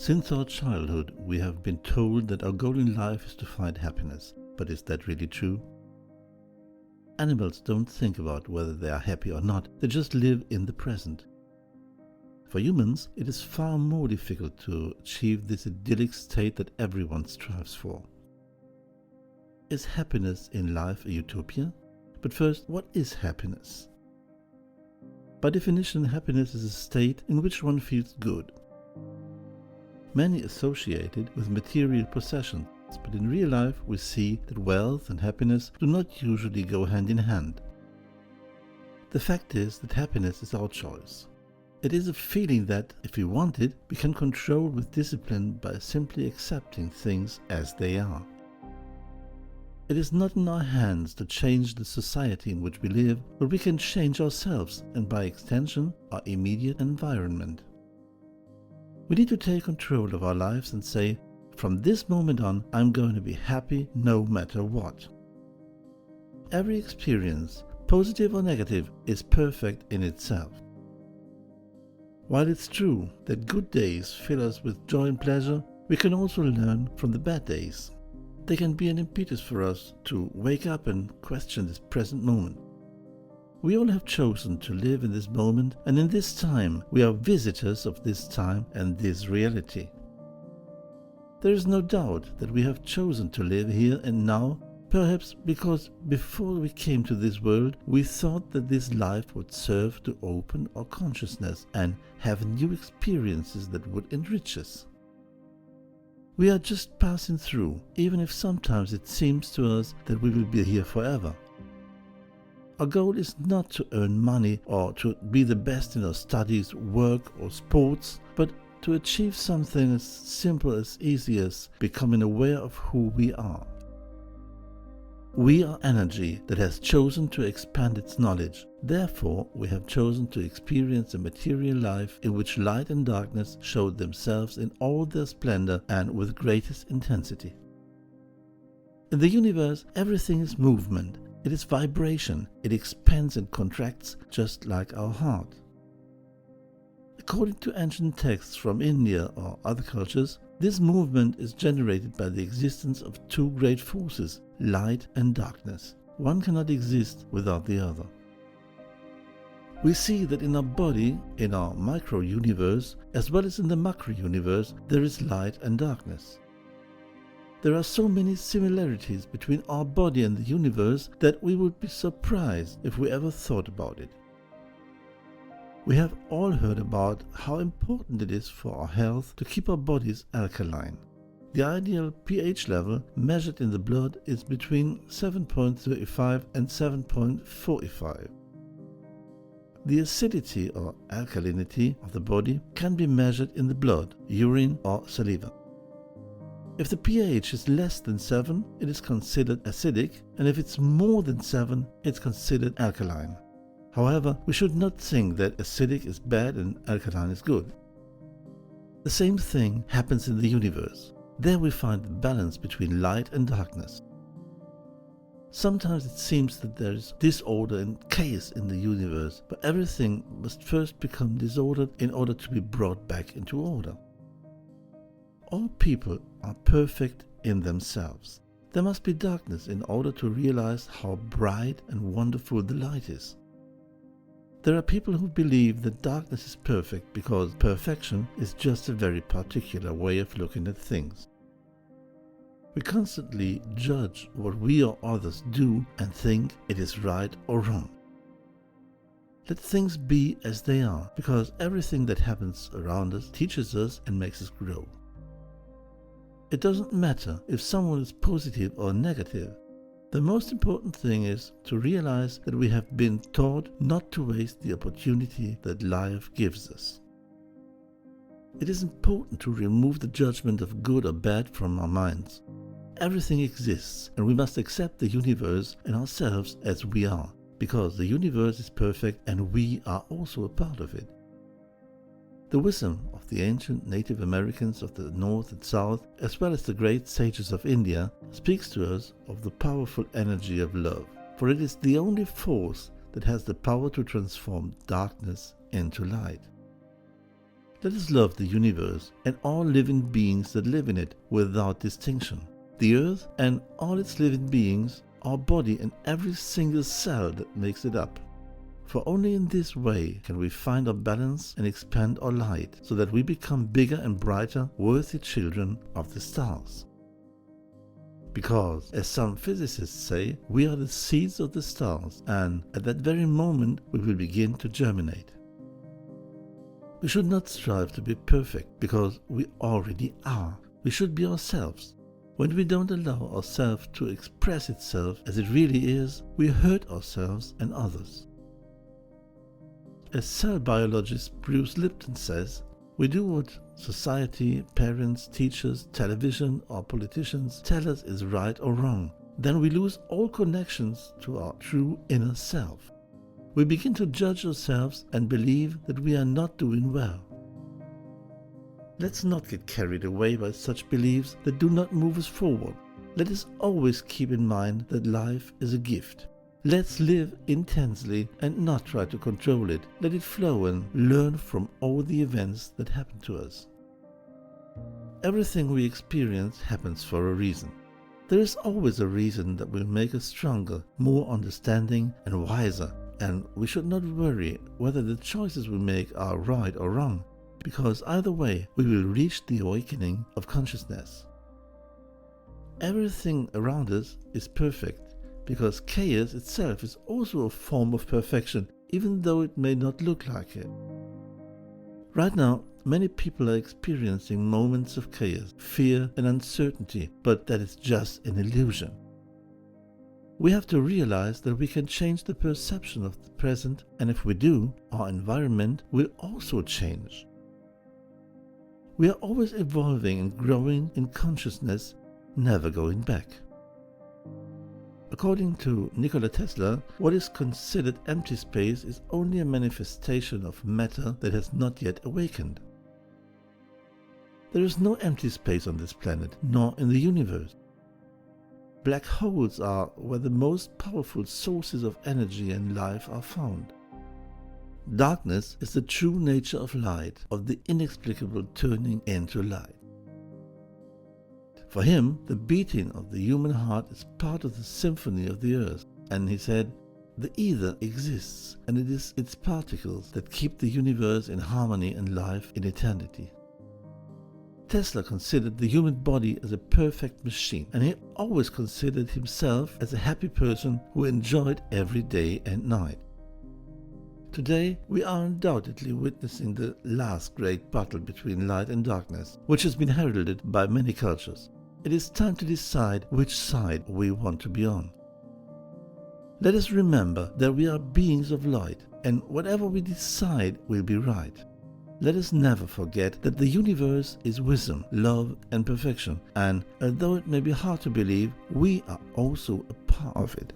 Since our childhood, we have been told that our goal in life is to find happiness. But is that really true? Animals don't think about whether they are happy or not, they just live in the present. For humans, it is far more difficult to achieve this idyllic state that everyone strives for. Is happiness in life a utopia? But first, what is happiness? By definition, happiness is a state in which one feels good. Many associate it with material possessions, but in real life we see that wealth and happiness do not usually go hand in hand. The fact is that happiness is our choice. It is a feeling that, if we want it, we can control with discipline by simply accepting things as they are. It is not in our hands to change the society in which we live, but we can change ourselves and by extension our immediate environment. We need to take control of our lives and say, from this moment on, I'm going to be happy no matter what. Every experience, positive or negative, is perfect in itself. While it's true that good days fill us with joy and pleasure, we can also learn from the bad days. They can be an impetus for us to wake up and question this present moment. We all have chosen to live in this moment, and in this time we are visitors of this time and this reality. There is no doubt that we have chosen to live here and now, perhaps because before we came to this world we thought that this life would serve to open our consciousness and have new experiences that would enrich us. We are just passing through, even if sometimes it seems to us that we will be here forever. Our goal is not to earn money or to be the best in our studies, work or sports, but to achieve something as simple as easy as becoming aware of who we are. We are energy that has chosen to expand its knowledge. Therefore, we have chosen to experience a material life in which light and darkness show themselves in all their splendor and with greatest intensity. In the universe, everything is movement. It is vibration. It expands and contracts just like our heart. According to ancient texts from India or other cultures, this movement is generated by the existence of two great forces, light and darkness. One cannot exist without the other. We see that in our body, in our micro-universe, as well as in the macro-universe, there is light and darkness. There are so many similarities between our body and the universe that we would be surprised if we ever thought about it. We have all heard about how important it is for our health to keep our bodies alkaline. The ideal pH level measured in the blood is between 7.35 and 7.45. The acidity or alkalinity of the body can be measured in the blood, urine or saliva. If the pH is less than 7, it is considered acidic, and if it's more than 7, it's considered alkaline. However, we should not think that acidic is bad and alkaline is good. The same thing happens in the universe. There we find the balance between light and darkness. Sometimes it seems that there is disorder and chaos in the universe, but everything must first become disordered in order to be brought back into order. All people are perfect in themselves. There must be darkness in order to realize how bright and wonderful the light is. There are people who believe that darkness is perfect because perfection is just a very particular way of looking at things. We constantly judge what we or others do and think it is right or wrong. Let things be as they are, because everything that happens around us teaches us and makes us grow. It doesn't matter if someone is positive or negative. The most important thing is to realize that we have been taught not to waste the opportunity that life gives us. It is important to remove the judgment of good or bad from our minds. Everything exists, and we must accept the universe and ourselves as we are, because the universe is perfect and we are also a part of it. The wisdom of the ancient Native Americans of the North and South, as well as the great sages of India, speaks to us of the powerful energy of love, for it is the only force that has the power to transform darkness into light. Let us love the universe and all living beings that live in it without distinction. The earth and all its living beings, our body and every single cell that makes it up. For only in this way can we find our balance and expand our light so that we become bigger and brighter, worthy children of the stars. Because, as some physicists say, we are the seeds of the stars, and at that very moment we will begin to germinate. We should not strive to be perfect, because we already are. We should be ourselves. When we don't allow ourselves to express itself as it really is, we hurt ourselves and others. As cell biologist Bruce Lipton says, we do what society, parents, teachers, television or politicians tell us is right or wrong. Then we lose all connections to our true inner self. We begin to judge ourselves and believe that we are not doing well. Let's not get carried away by such beliefs that do not move us forward. Let us always keep in mind that life is a gift. Let's live intensely and not try to control it. Let it flow and learn from all the events that happen to us. Everything we experience happens for a reason. There is always a reason that will make us stronger, more understanding and wiser, and we should not worry whether the choices we make are right or wrong, because either way we will reach the awakening of consciousness. Everything around us is perfect, because chaos itself is also a form of perfection, even though it may not look like it. Right now, many people are experiencing moments of chaos, fear and uncertainty, but that is just an illusion. We have to realize that we can change the perception of the present, and if we do, our environment will also change. We are always evolving and growing in consciousness, never going back. According to Nikola Tesla, what is considered empty space is only a manifestation of matter that has not yet awakened. There is no empty space on this planet, nor in the universe. Black holes are where the most powerful sources of energy and life are found. Darkness is the true nature of light, of the inexplicable turning into light. For him, the beating of the human heart is part of the symphony of the earth, and he said, the ether exists, and it is its particles that keep the universe in harmony and life in eternity. Tesla considered the human body as a perfect machine, and he always considered himself as a happy person who enjoyed every day and night. Today, we are undoubtedly witnessing the last great battle between light and darkness, which has been heralded by many cultures. It is time to decide which side we want to be on. Let us remember that we are beings of light, and whatever we decide will be right. Let us never forget that the universe is wisdom, love and perfection, and although it may be hard to believe, we are also a part of it.